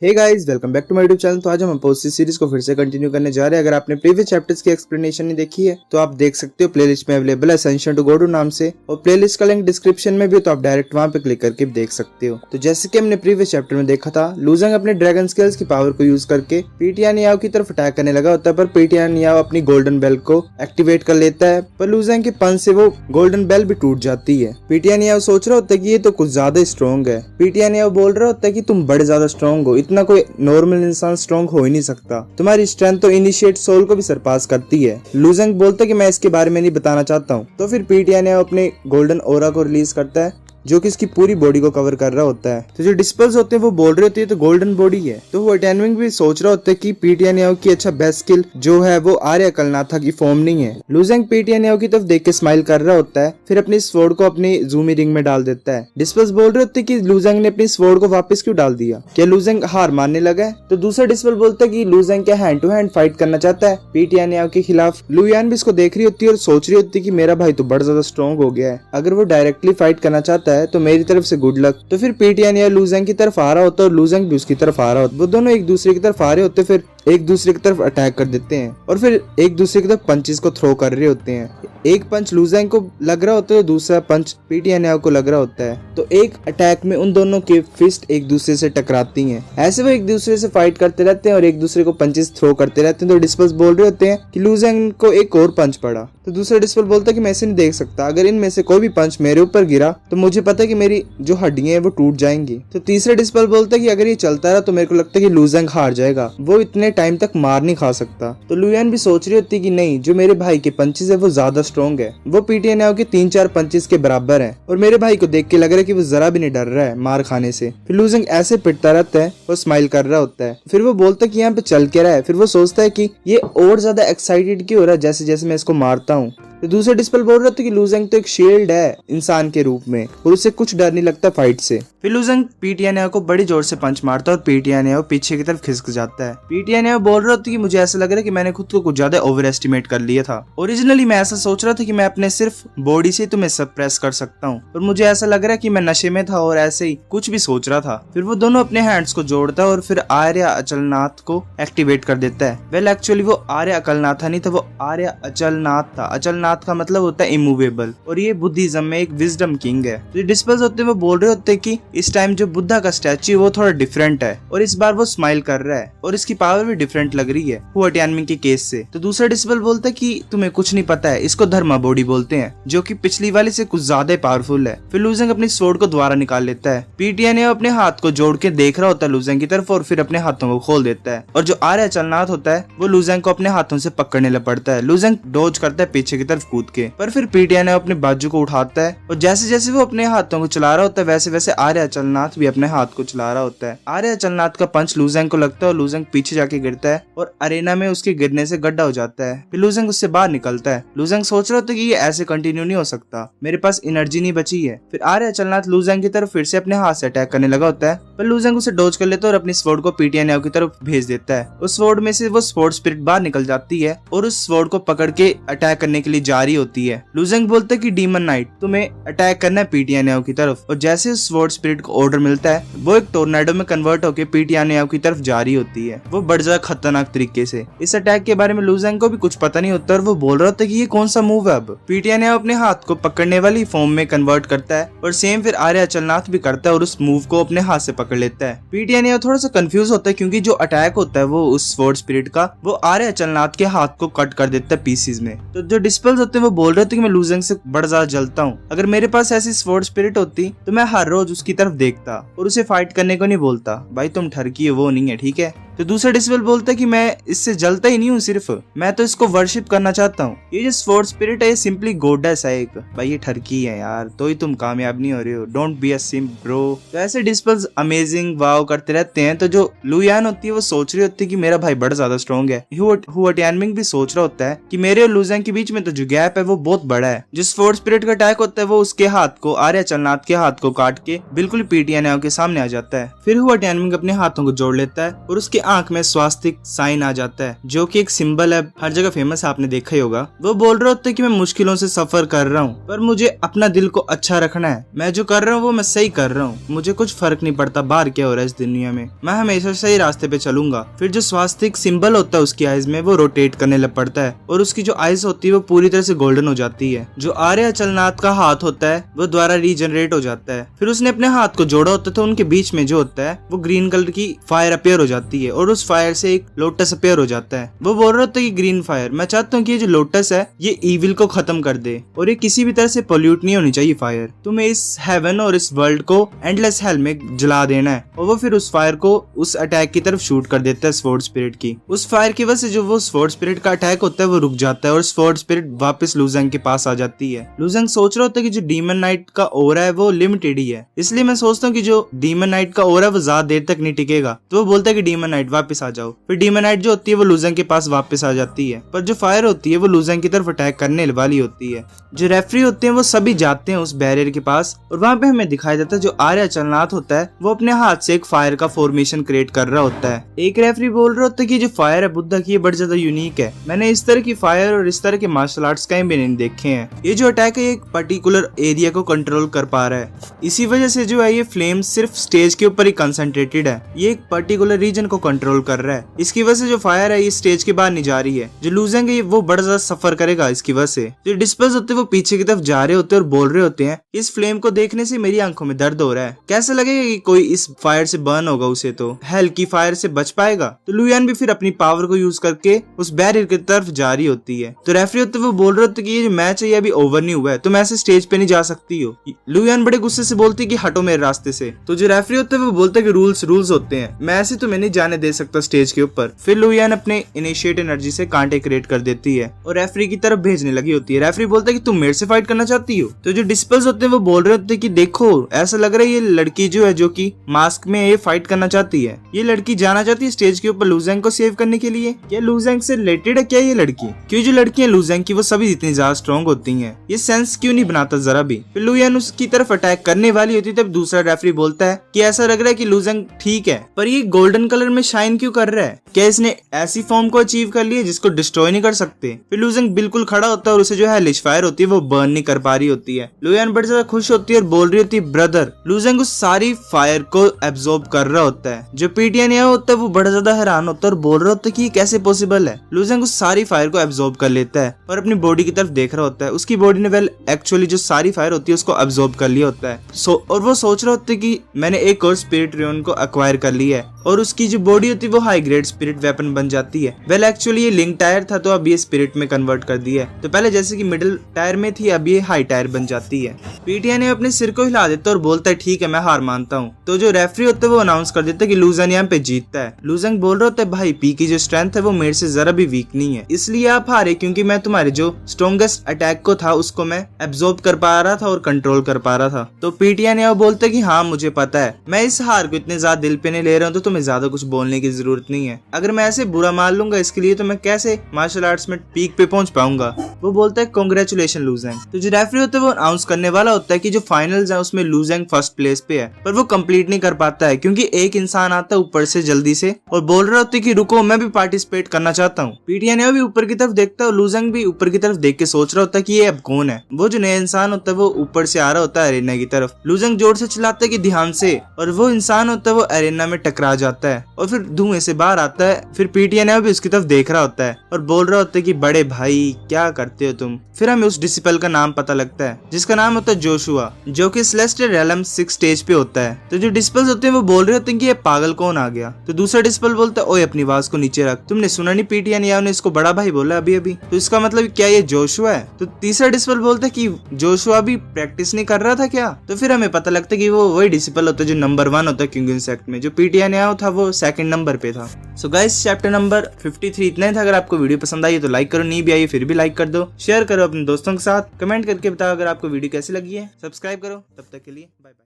Hey guys, welcome back to my YouTube channel. तो आज हम अपोजिट सीरीज को फिर से कंटिन्यू करने जा रहे हैं। अगर आपने प्रीवियस चैप्टर्स की एक्सप्लेनेशन नहीं देखी है तो आप देख सकते हो, प्लेलिस्ट में अवेलेबल है असेंशन टू गॉड नाम से, और प्लेलिस्ट का लिंक डिस्क्रिप्शन में भी, तो आप डायरेक्ट वहां पे क्लिक करके देख सकते हो। तो जैसे कि हमने प्रीवियस चैप्टर में देखा था, लूजंग अपने ड्रैगन स्किल्स की पावर को यूज करके पीटिया नियाओ की तरफ अटैक करने लगा होता है, पर पीटिया नियाओ अपनी गोल्डन बेल को एक्टिवेट कर लेता है, पर लूजंग के पंच से वो गोल्डन बेल भी टूट जाती है। पीटिया नियाओ सोच रहा होता है कि ये तो कुछ ज्यादा स्ट्रॉन्ग है। पीटिया नियाओ बोल रहा होता है कि तुम बड़े ज्यादा स्ट्रॉन्ग हो, इतना कोई नॉर्मल इंसान स्ट्रॉन्ग हो ही नहीं सकता, तुम्हारी स्ट्रेंथ तो इनिशिएट सोल को भी सरपास करती है। लूजंग बोलता है कि मैं इसके बारे में नहीं बताना चाहता हूँ। तो फिर पीटिया नियाओ अपने गोल्डन ओरा को रिलीज करता है जो कि इसकी पूरी बॉडी को कवर कर रहा होता है। तो जो डिस्पल्स होते हैं वो बोल रहे होते हैं तो गोल्डन बॉडी है। तो वो अटेनविंग भी सोच रहा होता है कि पीटिया नियाओ की अच्छा बेस्ट स्किल जो है वो आर्या कलनाथा की फॉर्म नहीं है। लूजंग पीटिया नियाओ की तरफ देख के स्माइल कर रहा होता है, फिर अपनी स्वॉर्ड को अपनी जूमी रिंग में डाल देता है। डिस्पल्स बोल रहे होते हैं कि लूजंग ने अपनी स्वॉर्ड को वापस क्यों डाल दिया, क्या लूजंग हार मानने लगा है? तो दूसरा डिस्पल बोलता है कि लूजंग क्या हैंड टू हैंड फाइट करना चाहता है पीटिया नियाओ के खिलाफ। लुयान भी इसको देख रही होती है और सोच रही होती है कि मेरा भाई तो बड़ा ज्यादा स्ट्रॉन्ग हो गया है, अगर वो डायरेक्टली फाइट करना चाहता है तो मेरी तरफ से गुड लक। तो फिर पीटिया नियाओ लूजंग की तरफ आ रहा होता है और लूजंग भी उसकी तरफ आ रहा होता है। वो दोनों एक दूसरे की तरफ आ रहे होते, फिर एक दूसरे की तरफ अटैक कर देते हैं और फिर एक दूसरे की तरफ पंचेस को थ्रो कर रहे होते हैं। एक पंच लूजंग को लग रहा होता है, दूसरा पंच पीटिया नियाओ को लग रहा होता है। तो एक अटैक में उन दोनों के फिस्ट एक दूसरे से टकराती हैं। ऐसे वो एक दूसरे से फाइट करते रहते हैं और एक दूसरे को पंचेस थ्रो करते रहते हैं। तो डिस्पल्स बोल रहे होते हैं कि लूजंग को एक और पंच पड़ा। तो दूसरा डिस्पल बोलता है कि मैं इसे नहीं देख सकता, अगर इनमें से कोई भी पंच मेरे ऊपर गिरा तो मुझे पता है कि मेरी जो हड्डियां हैं वो टूट जाएंगी। तो तीसरा डिस्पल बोलता है कि अगर ये चलता रहा तो मेरे को लगता है कि लूजंग हार जाएगा, वो इतने टाइम तक मार नहीं खा सकता। तो लुयान भी सोच रही होती है कि नहीं, जो मेरे भाई के पंचेस है वो ज्यादा स्ट्रॉन्ग है, वो पीटिया नियाओ के 3-4 पंचेस के बराबर है, और मेरे भाई को देख के लग रहा है कि वो जरा भी नहीं डर रहा है मार खाने से। फिर लूजंग ऐसे पिटता रहता है और स्माइल कर रहा होता है। फिर वो बोलता है कि यहाँ पे चल के रहा है। फिर वो सोचता है कि ये और ज्यादा एक्साइटेड क्यों हो रहा है जैसे जैसे मैं इसको मारता हूँ। तो दूसरा डिस्पल बोल रहा था कि लूजंग तो एक शील्ड है इंसान के रूप में और उसे कुछ डर नहीं लगता फाइट से। फिर लूजंग पीटिया नियाओ को बड़ी जोर से पंच मारता है और पीटिया नियाओ पीछे की तरफ खिसक जाता है। पीटिया नियाओ बोल रहा था कि मुझे ऐसा लग रहा है कि मैंने खुद को कुछ ज्यादा ओवर एस्टिमेट कर लिया था। ओरिजिनली मैं ऐसा सोच रहा था कि मैं अपने सिर्फ बॉडी से तुम्हें सप्रेस कर सकता हूँ, और मुझे ऐसा लग रहा है कि मैं नशे में था और ऐसे ही कुछ भी सोच रहा था। फिर वो दोनों अपने हैंड्स को जोड़ता है और फिर आर्या अचलनाथ को एक्टिवेट कर देता है। वेल एक्चुअली वो आर्या अकलनाथा नहीं था, वो आर्या अचलनाथ था। अचलनाथ का मतलब होता है इमूवेबल, और ये बुद्धिज्म में एक विजडम किंग है। तो डिस्पल्स होते हैं वो बोल रहे होते हैं कि इस टाइम जो बुद्धा का स्टैच्यू वो थोड़ा डिफरेंट है और इस बार वो स्माइल कर रहा है और इसकी पावर भी डिफरेंट लग रही है हुआ टियानमिंग के केस से। तो दूसरा डिस्पल बोलता है कि तुम्हें कुछ नहीं पता है, इसको धर्मा बॉडी बोलते हैं, जो कि पिछली वाली से कुछ ज्यादा पावरफुल है। फिर लूजंग अपनी स्वॉर्ड को दोबारा निकाल लेता है। पीटिया ने अपने हाथ को जोड़ के देख रहा होता है लूजंग की तरफ और फिर अपने हाथों को खोल देता है, और जो आर्या अचलनाथ होता है वो लूजंग को अपने हाथों से पकड़ने लग पड़ता है। लूजंग डॉज करता है पीछे की तरफ कूद के, पर फिर पीटिया ने अपने बाजू को उठाता है और जैसे जैसे वो अपने हाथों को चला रहा होता है वैसे वैसे आर्या अचलनाथ भी अपने हाथ को चला रहा होता है। आर्या अचलनाथ का पंच लूजंग को लगता है और लूजंग पीछे जाके गिरता है और अरेना में उसके गिरने से गड्ढा हो जाता है। फिर लूजंग उससे बाहर निकलता है। लूजंग सोच रहा होता है कि ये ऐसे कंटिन्यू नहीं हो सकता, मेरे पास एनर्जी नहीं बची है। फिर आर्या अचलनाथ लूजंग की तरफ फिर से अपने हाथ से अटैक करने लगा होता है, पर लूजंग उसे डॉज कर लेता है और अपनी स्वॉर्ड को पीटिया नियाओ की तरफ भेज देता है। उस स्वॉर्ड में से वो स्वॉर्ड स्पिरिट बाहर निकल जाती है और उस स्वॉर्ड को पकड़ के अटैक करने के लिए जा रही होती है। लूजंग बोलता है कि डीमन नाइट तुम्हें अटैक करना है पीटिया नियाओ की तरफ, और जैसे उस स्वॉर्ड स्पिरिट को ऑर्डर मिलता है वो एक टोर्नेडो में कन्वर्ट होकर पीटिया नियाओ की तरफ जा रही होती है, वो बड़ा ज्यादा खतरनाक तरीके से। इस अटैक के बारे में लूजंग को भी कुछ पता नहीं होता और वो बोल रहा होता है कि ये कौन सा मूव है। अब पीटिया नियाओ अपने हाथ को पकड़ने वाली फॉर्म में कन्वर्ट करता है और सेम फिर आर्या अचलनाथ भी करता है और उस मूव को अपने हाथ से पकड़ लेता है। पीटिया नियाओ थोड़ा सा कंफ्यूज होता है क्योंकि जो अटैक होता है वो उस स्वॉर्ड स्पिरिट का वो आर्या अचलनाथ के हाथ को कट कर देता है पीसेस में। तो जो डिस्पल्स होते हैं वो बोल रहे थे कि मैं लूजंग से बड़ा ज्यादा जलता हूँ, अगर मेरे पास ऐसी स्वॉर्ड स्पिरिट होती तो मैं हर रोज उसकी तरफ देखता और उसे फाइट करने को नहीं बोलता। भाई तुम ठरकी है वो नहीं है, ठीक है। तो दूसरा डिस्पल बोलता है कि मैं इससे जलता ही नहीं हूँ, सिर्फ मैं तो इसको वर्शिप करना चाहता हूँ। ये जो स्वॉर्ड स्पिरिट है ये सिंपली गोडेस है एक। भाई ये ठरकी है यार, तो ही तुम कामयाब नहीं हो रहे हो, don't be a simp bro. तो ऐसे डिस्पल्स अमेजिंग वाव करते रहते हैं। तो जो लुयान होती है वो सोच रही होती है कि मेरा भाई बड़ा ज्यादा स्ट्रॉन्ग है। हुआ टियानमिंग भी सोच रहा होता है कि मेरे और लूजंग के बीच में तो जो गैप है वो बहुत बड़ा है। जो स्वॉर्ड स्पिरिट का अटैक होता है वो उसके हाथ को आर्या अचलनाथ के हाथ को काट के बिल्कुल पीटिया नियाओ के सामने आ जाता है। फिर हुआ टियानमिंग अपने हाथों को जोड़ लेता है और उसके आंख में स्वास्तिक साइन आ जाता है, जो कि एक सिंबल है, हर जगह फेमस है, आपने देखा ही होगा। वो बोल रहे होते कि मैं मुश्किलों से सफर कर रहा हूँ, पर मुझे अपना दिल को अच्छा रखना है। मैं जो कर रहा हूँ वो मैं सही कर रहा हूँ, मुझे कुछ फर्क नहीं पड़ता बाहर क्या हो रहा है इस दुनिया में, मैं हमेशा सही रास्ते पे चलूंगा। फिर जो स्वास्तिक सिंबल होता है उसकी आइज में, वो रोटेट करने लग पड़ता है और उसकी जो आइज होती है वो पूरी तरह से गोल्डन हो जाती है। जो आर्याचलनाथ का हाथ होता है वो दोबारा रीजनरेट हो जाता है। फिर उसने अपने हाथ को जोड़ा होता है तो उनके बीच में जो होता है वो ग्रीन कलर की फायर अपेयर हो जाती है और उस फायर से एक लोटस अपेयर हो जाता है। वो बोल रहा होता है कि ग्रीन फायर, मैं चाहता हूँ कि ये जो लोटस है ये ईविल को खत्म कर दे और ये किसी भी तरह से पोल्यूट नहीं होनी चाहिए फायर। तुम्हें इस हेवन और इस वर्ल्ड को एंडलेस हेल में जला देना है। और वो फिर उस फायर को उस अटैक की तरफ शूट कर देता है स्वॉर्ड स्पिरिट की। उस फायर की वजह से जो वो स्वॉर्ड स्पिरिट का अटैक होता है वो रुक जाता है और स्वॉर्ड स्पिरिट वापस लुजेंग के पास आ जाती है। लुजेंग सोच रहा होता है कि जो डीमन नाइट का ओरा है वो लिमिटेड ही है, इसलिए मैं सोचता हूँ कि जो डीमन नाइट का ओरा है वो ज्यादा देर तक नहीं टिकेगा। तो वो बोलता है कि डीमन नाइट वापस आ जाओ। फिर डीमन नाइट जो होती है वो लुजेंग के पास वापस आ जाती है, पर जो फायर होती है वो लुजेंग की तरफ अटैक करने वाली होती है। जो रेफरी होते हैं वो सभी जाते हैं उस बैरियर के पास और वहाँ पे हमें दिखाई देता है जो आर्याचलनाथ होता है वो अपने हाथ से एक फायर का फॉर्मेशन क्रिएट कर रहा होता है। एक रेफरी बोल रहा होता है कि जो फायर है बुद्धा की ये बड़ी ज्यादा यूनिक है, मैंने इस तरह की फायर और इस तरह के मार्शल आर्ट्स कहीं भी नहीं देखे हैं। ये जो अटैक है एक पर्टिकुलर एरिया को कंट्रोल कर पा रहा है, इसी वजह से जो है ये फ्लेम सिर्फ स्टेज के ऊपर ही कंसंट्रेटेड है, ये एक पर्टिकुलर रीजन को कंट्रोल कर रहा है। इसकी वजह से जो फायर है ये स्टेज के बाहर नहीं जा रही है। जो लूजेंग है वो बड़ा ज्यादा सफर करेगा इसकी वजह से। जो डिस्पर्स होते हैं वो पीछे की तरफ जा रहे होते हैं और बोल रहे होते हैं इस फ्लेम को देखने से मेरी आंखों में दर्द हो रहा है, कैसे लगेगा कि कोई इस फायर से बर्न होगा उसे तो हेल की फायर से बच पाएगा। तो लुयान भी फिर अपनी पावर को यूज करके उस बैरियर की तरफ जा रही होती है। तो रेफरी होते वो बोल रहे होते कि ये जो मैच है ये अभी ओवर नहीं हुआ है, तुम ऐसे स्टेज पे नहीं जा सकती हो। लुयान बड़े गुस्से से बोलती है कि हटो मेरे रास्ते से। तो जो रेफरी होते हैं वो बोलते हैं कि रूल्स होते हैं, मैं ऐसे तुम्हें नहीं जाने दे सकता स्टेज के ऊपर। फिर लुयान अपने इनिशिएट एनर्जी से कांटे क्रिएट कर देती है और रेफरी की तरफ भेजने लगी होती है। रेफरी बोलता है कि तुम मेरे से फाइट करना चाहती हो। तो जो डिस्पर्स होते हैं वो बोल रहे होते हैं कि देखो ऐसा लग रहा है ये लड़की जो है जो कि मास्क में ये फाइट करना चाहती है, ये लड़की जाना चाहती है स्टेज के ऊपर लुजेंग को सेव करने के लिए। क्या लुजेंग से रिलेटेड है क्या ये लड़की? क्यों जो लड़कियां लुजेंग की वो सभी इतनी ज्यादा स्ट्रॉन्ग होती हैं, ये सेंस क्यों नहीं बनाता जरा भी। फिर लुयान उसकी तरफ अटैक करने वाली होती तब दूसरा रेफरी बोलता है कि ऐसा लग रहा है कि लुजेंग ठीक है पर ये गोल्डन कलर में शाइन क्यों कर रहा है, क्या इसने ऐसी फॉर्म को अचीव कर ली है जिसको डिस्ट्रॉय नहीं कर सकते। फिर लुजेंग बिल्कुल खड़ा होता है और उसे जो है लिश फायर होती है वो बर्न नहीं कर पा रही होती है। लुयान बड़ी ज्यादा खुश होती है और बोल रही होती है ब्रदर। लुजेंग उस सारी फायर को एब्जॉर्ब कर रहा होता है। जो पीटीएन होता है वो बड़ा ज्यादा हैरान होता है और बोल रहा होता है कि कैसे पॉसिबल है। लुजेंग उस सारी फायर को एब्जॉर्ब कर लेता है और अपनी बॉडी की तरफ देख रहा होता है। उसकी बॉडी ने एक्चुअली जो सारी फायर होती है उसको एब्जॉर्ब कर लिया होता है। और वो सोच रहा होता है कि मैंने एक और स्पिरिट रेन को एक्वायर कर लिया है और उसकी जो बॉडी होती है वो हाई ग्रेड स्पिरिट वेपन बन जाती है। एक्चुअली ये लिंक टायर था तो अब ये स्पिरिट में कन्वर्ट कर दिया है। तो पहले जैसे कि मिडिल टायर में थी अब ये हाई टायर बन जाती है। पीटीआई ने अपने सिर को हिला देता और बोलता है ठीक है मैं हार मानता हूँ। तो जो रेफरी होता है वो अनाउंस कर देता है कि लुजेंग यहाँ पे जीतता है। लुजेंग बोल रहा होता है भाई पी की जो स्ट्रेंथ है वो मेरे से जरा भी वीक नहीं है, इसलिए आप हारे क्योंकि मैं तुम्हारे जो स्ट्रॉन्गेस्ट अटैक को था उसको मैं एब्जॉर्ब कर पा रहा था और कंट्रोल कर पा रहा था। तो पीटीआई ने बोलता है कि हाँ मुझे पता है, मैं इस हार को इतने ज्यादा दिल पे नहीं ले रहा हूँ तो तुम्हें ज्यादा कुछ बोलने की जरूरत नहीं है। अगर मैं ऐसे बुरा मान लूंगा इसके लिए तो मैं कैसे मार्शल आर्ट्स में पीक पे पहुंच पाऊंगा। वो बोलता है कांग्रेचुलेशन लुजेंग। तो जो रेफरी होता है वो अनाउंस करने वाला होता है कि जो फाइनल्स है उसमें लुजेंग फर्स्ट प्लेस पे है, पर वो कंप्लीट नहीं कर पाता है क्योंकि एक इंसान आता है ऊपर से जल्दी से और बोल रहा होता है कि रुको मैं भी पार्टिसिपेट करना चाहता हूँ। पीटीआई ने भी ऊपर की तरफ देखता है और लुजेंग भी ऊपर की तरफ देख के सोच रहा होता है कि ये अब कौन है। वो जो नया इंसान होता है वो ऊपर से आ रहा होता है अरेना की तरफ। लुजेंग जोर से चिल्लाता है कि ध्यान से, और वो इंसान होता है वो अरेना में टकरा जाता है और फिर धुएं से बाहर आता है। फिर पीटीआई ने भी उसकी तरफ देख रहा होता है और बोल रहा होता है कि बड़े भाई क्या करते हो तुम। फिर हमें उस डिसिपल का नाम पता लगता है जिसका नाम होता है जोशुआ, जो कि सेलेस्टियल रेलम 6 स्टेज पे होता है। तो जो डिसिपल्स होते हैं वो बोल रहे होते हैं कि ये पागल कौन आ गया। तो दूसरा डिसिपल बोलता है ओए अपनी आवाज को नीचे रख, तुमने सुना नहीं पीटीआई ने इसको बड़ा भाई बोला अभी अभी, तो इसका मतलब क्या ये जोशुआ है। तो तीसरा डिसिपल बोलता है कि जोशुआ भी प्रैक्टिस नहीं कर रहा था क्या। तो फिर हमें पता लगता है कि वो वही डिसिपल होता है जो नंबर 1 होता है किंग सेक्ट में, जो पीटीआई ने था वो 2nd नंबर पे था। सो गाइस चैप्टर नंबर 53 इतना ही था। अगर आपको वीडियो पसंद आई तो लाइक करो, नहीं भी आई फिर भी लाइक कर दो, शेयर करो अपने दोस्तों के साथ, कमेंट करके बताओ अगर आपको वीडियो कैसी लगी है, सब्सक्राइब करो। तब तक के लिए बाय बाय।